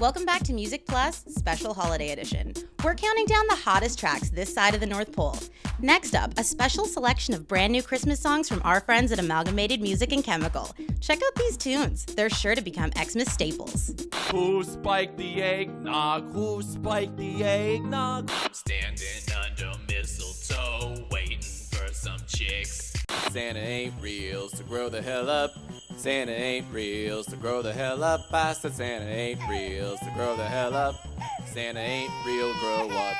Welcome back to Music Plus Special Holiday Edition. We're counting down the hottest tracks this side of the North Pole. Next up, a special selection of brand new Christmas songs from our friends at Amalgamated Music and Chemical. Check out these tunes. They're sure to become Xmas staples. Who spiked the eggnog? Who spiked the eggnog? I'm standing under mistletoe, waiting for some chicks. Santa ain't real, so grow the hell up. Santa ain't real, so grow the hell up. I said Santa ain't real, so grow the hell up. Santa ain't real, grow up.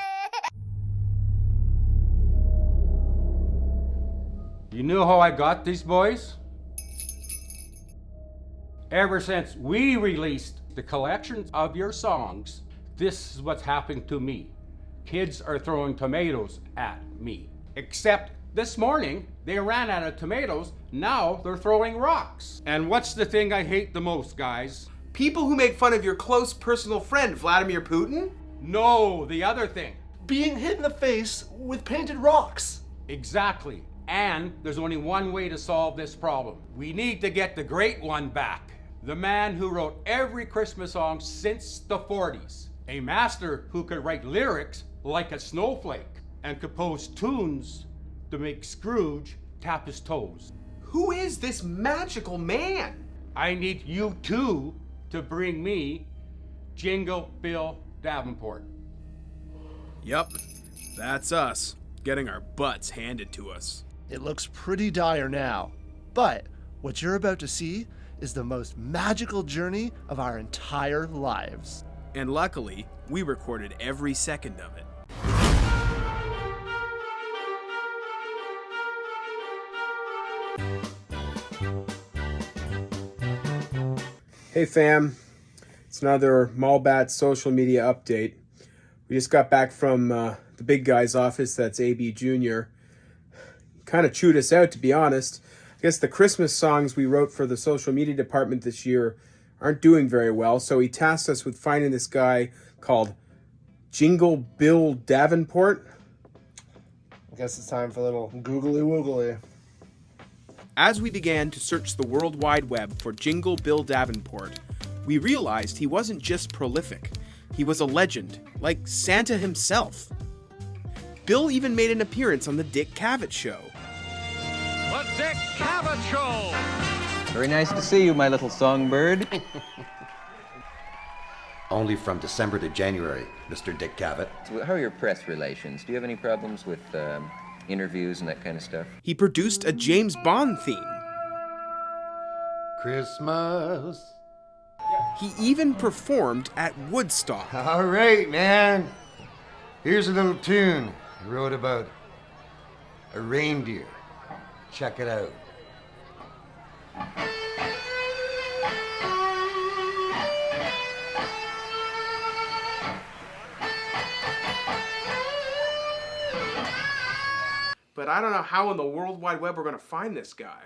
You know how I got these boys? Ever since we released the collections of your songs, this is what's happening to me. Kids are throwing tomatoes at me. Except this morning, they ran out of tomatoes, now they're throwing rocks. And what's the thing I hate the most, guys? People who make fun of your close personal friend, Vladimir Putin? No, the other thing. Being hit in the face with painted rocks. Exactly. And there's only one way to solve this problem. We need to get the great one back. The man who wrote every Christmas song since the 40s. A master who could write lyrics like a snowflake and compose tunes to make Scrooge tap his toes. Who is this magical man? I need you two to bring me Jingle Bill Davenport. Yup, that's us, getting our butts handed to us. It looks pretty dire now, but what you're about to see is the most magical journey of our entire lives. And luckily, we recorded every second of it. Hey fam, it's another Mallbat social media update. We just got back from the big guy's office, that's AB Jr. Kind of chewed us out, to be honest. I guess the Christmas songs we wrote for the social media department this year aren't doing very well, so he tasked us with finding this guy called Jingle Bill Davenport. I guess it's time for a little googly woogly. As we began to search the World Wide Web for Jingle Bill Davenport, we realized he wasn't just prolific, he was a legend, like Santa himself. Bill even made an appearance on the Dick Cavett Show. The Dick Cavett Show! Very nice to see you, my little songbird. Only from December to January, Mr. Dick Cavett. How are your press relations? Do you have any problems with interviews and that kind of stuff? He produced a James Bond theme. Christmas. He even performed at Woodstock. All right, man. Here's a little tune I wrote about a reindeer. Check it out. But I don't know how in the World Wide Web we're going to find this guy.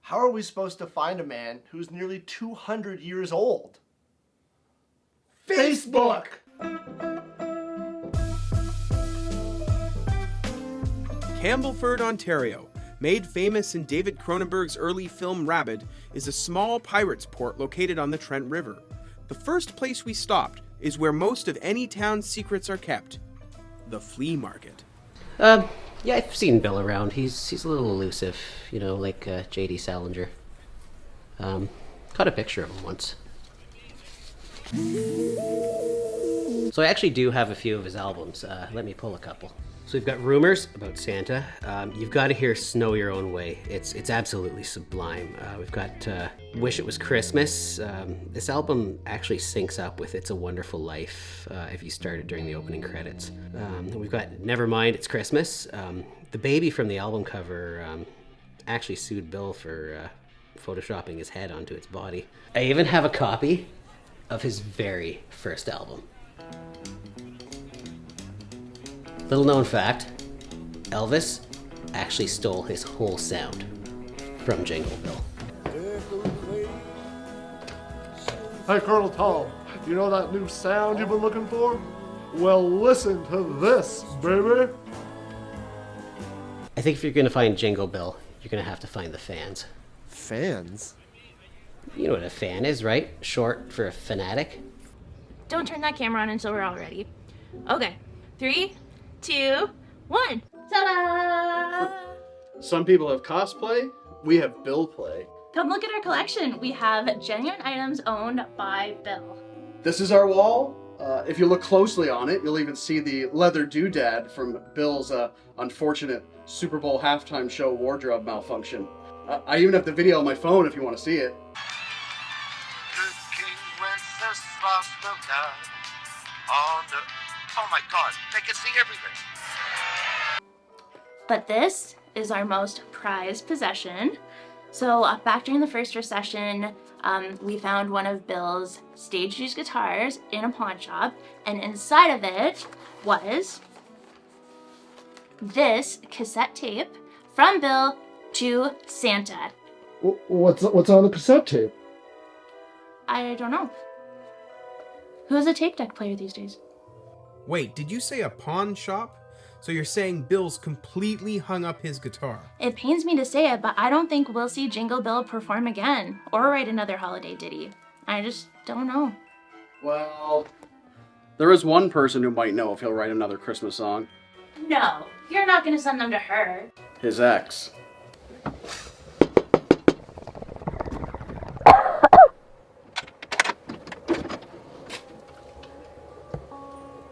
How are we supposed to find a man who's nearly 200 years old? Facebook! Campbellford, Ontario, made famous in David Cronenberg's early film Rabid, is a small pirate's port located on the Trent River. The first place we stopped is where most of any town's secrets are kept, the flea market. Yeah, I've seen Bill around. He's a little elusive, you know, like J.D. Salinger. Caught a picture of him once. So I actually do have a few of his albums. Let me pull a couple. So we've got Rumors about Santa. You've got to hear Snow Your Own Way. It's absolutely sublime. We've got Wish It Was Christmas. This album actually syncs up with It's a Wonderful Life if you started during the opening credits. We've got Nevermind, It's Christmas. The baby from the album cover actually sued Bill for photoshopping his head onto its body. I even have a copy of his very first album. Little known fact, Elvis actually stole his whole sound from Jingle Bill. Hey, Colonel Tom, you know that new sound you've been looking for? Well, listen to this, baby. I think if you're going to find Jingle Bill, you're going to have to find the fans. Fans? You know what a fan is, right? Short for a fanatic. Don't turn that camera on until we're all ready. Okay, 3, 2, 1. Ta-da! Some people have cosplay, we have Bill play. Come look at our collection. We have genuine items owned by Bill. This is our wall. If you look closely on it, you'll even see the leather doodad from Bill's unfortunate Super Bowl halftime show wardrobe malfunction. I even have the video on my phone if you want to see it. Oh my God, they can see everything. But this is our most prized possession. So back during the first recession, we found one of Bill's stage-used guitars in a pawn shop, and inside of it was this cassette tape from Bill to Santa. What's on the cassette tape? I don't know. Who has a tape deck player these days? Wait, did you say a pawn shop? So you're saying Bill's completely hung up his guitar? It pains me to say it, but I don't think we'll see Jingle Bill perform again or write another holiday ditty. I just don't know. Well, there is one person who might know if he'll write another Christmas song. No, you're not gonna send them to her. His ex.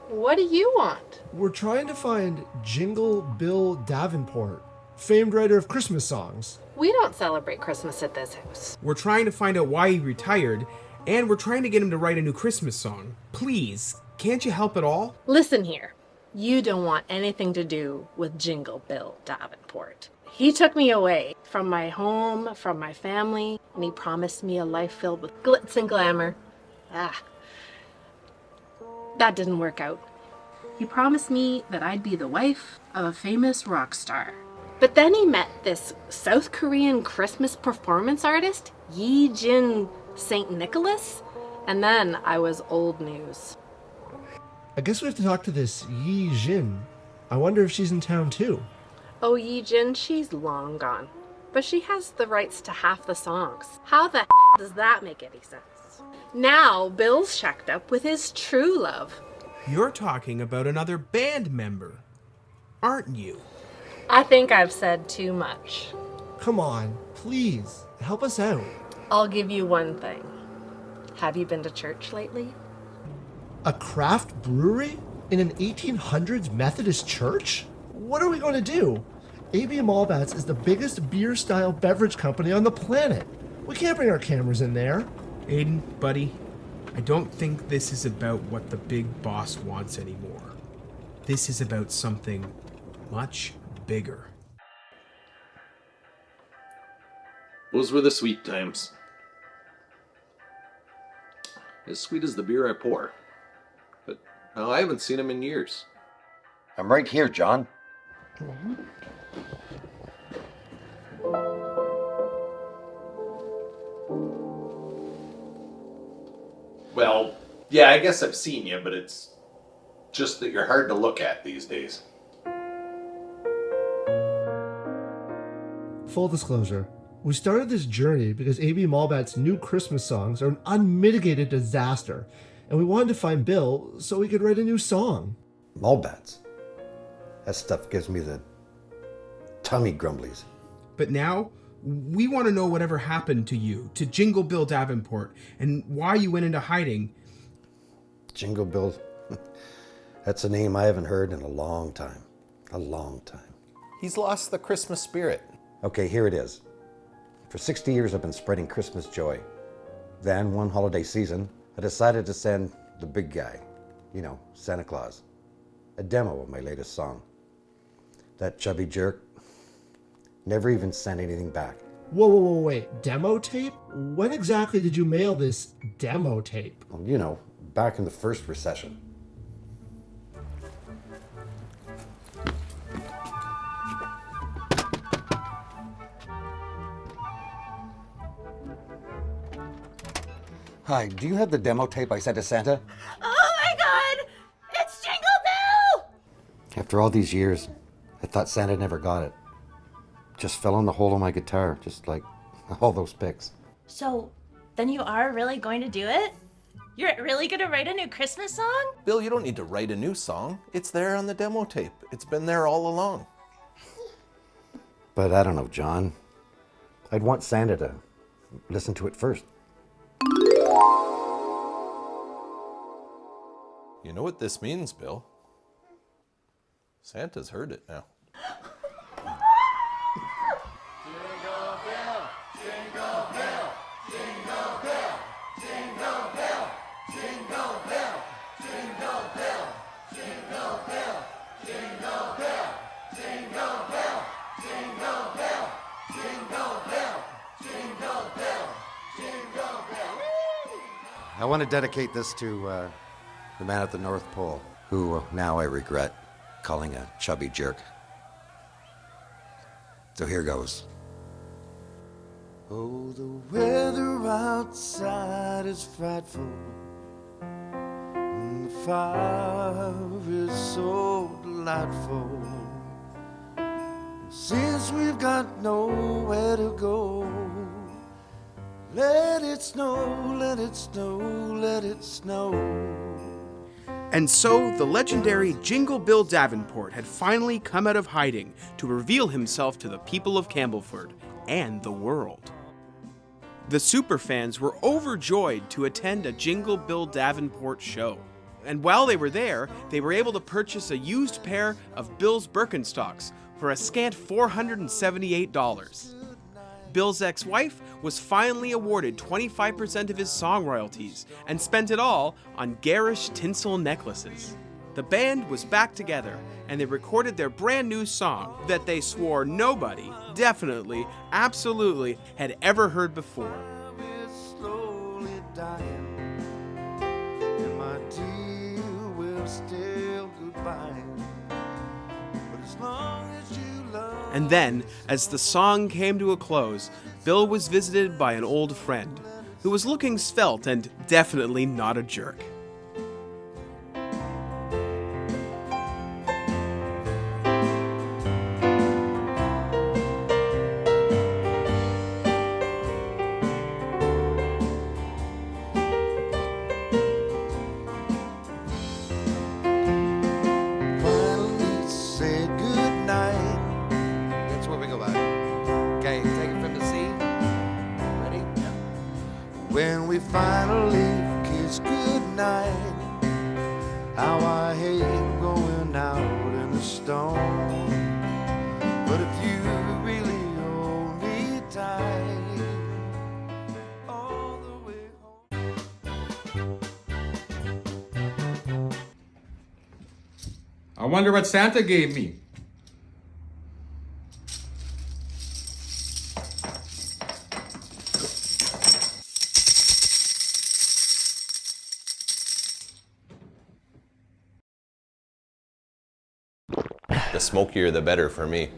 What do you want? We're trying to find Jingle Bill Davenport, famed writer of Christmas songs. We don't celebrate Christmas at this house. We're trying to find out why he retired, and we're trying to get him to write a new Christmas song. Please, can't you help at all? Listen here. You don't want anything to do with Jingle Bill Davenport. He took me away from my home, from my family, and he promised me a life filled with glitz and glamour. That didn't work out. He promised me that I'd be the wife of a famous rock star. But then he met this South Korean Christmas performance artist, Yi Jin St. Nicholas, and then I was old news. I guess we have to talk to this Yi Jin. I wonder if she's in town too. Oh, Yi Jin, she's long gone. But she has the rights to half the songs. How the does that make any sense? Now Bill's shacked up with his true love. You're talking about another band member, aren't you? I think I've said too much. Come on, please, help us out. I'll give you one thing. Have you been to church lately? A craft brewery in an 1800s Methodist church? What are we going to do? AB Malbats is the biggest beer-style beverage company on the planet. We can't bring our cameras in there. Aiden, buddy, I don't think this is about what the big boss wants anymore. This is about something much bigger. Those were the sweet times. As sweet as the beer I pour. But now I haven't seen him in years. I'm right here, John. Well, yeah, I guess I've seen you, but it's just that you're hard to look at these days. Full disclosure, we started this journey because AB Malbat's new Christmas songs are an unmitigated disaster, and we wanted to find Bill so we could write a new song. Malbats? That stuff gives me the tummy grumblies. But now, we want to know whatever happened to you, to Jingle Bill Davenport, and why you went into hiding. Jingle Bill? That's a name I haven't heard in a long time. A long time. He's lost the Christmas spirit. Okay, here it is. For 60 years I've been spreading Christmas joy. Then, one holiday season, I decided to send the big guy, you know, Santa Claus, a demo of my latest song. That chubby jerk never even sent anything back. Whoa, wait, demo tape? When exactly did you mail this demo tape? Well, you know, back in the first recession. Hi, do you have the demo tape I sent to Santa? Oh my God! It's Jingle Bill! After all these years, I thought Santa never got it. Just fell in the hole of my guitar, just like all those pics. So, then you are really going to do it? You're really gonna write a new Christmas song? Bill, you don't need to write a new song. It's there on the demo tape. It's been there all along. But I don't know, John. I'd want Santa to listen to it first. You know what this means, Bill? Santa's heard it now. I want to dedicate this to the man at the North Pole, who now I regret calling a chubby jerk. So here goes. Oh, the weather outside is frightful, and the fire is so delightful. Since we've got nowhere to go, let it snow, let it snow, let it snow. And so the legendary Jingle Bill Davenport had finally come out of hiding to reveal himself to the people of Campbellford and the world. The superfans were overjoyed to attend a Jingle Bill Davenport show. And while they were there, they were able to purchase a used pair of Bill's Birkenstocks for a scant $478. Bill's ex-wife was finally awarded 25% of his song royalties and spent it all on garish tinsel necklaces. The band was back together and they recorded their brand new song that they swore nobody, definitely, absolutely, had ever heard before. Slowly dying, and my dear will still goodbye. But as long as you love. And then, as the song came to a close, Bill was visited by an old friend who was looking svelte and definitely not a jerk. Finally said goodnight. That's where we go back. Okay, take it from the C. Ready? Yeah. When we finally kissed goodnight, how I hate going out in the storm. But if you really hold me tight, all the way home. I wonder what Santa gave me. The smokier, the better for me.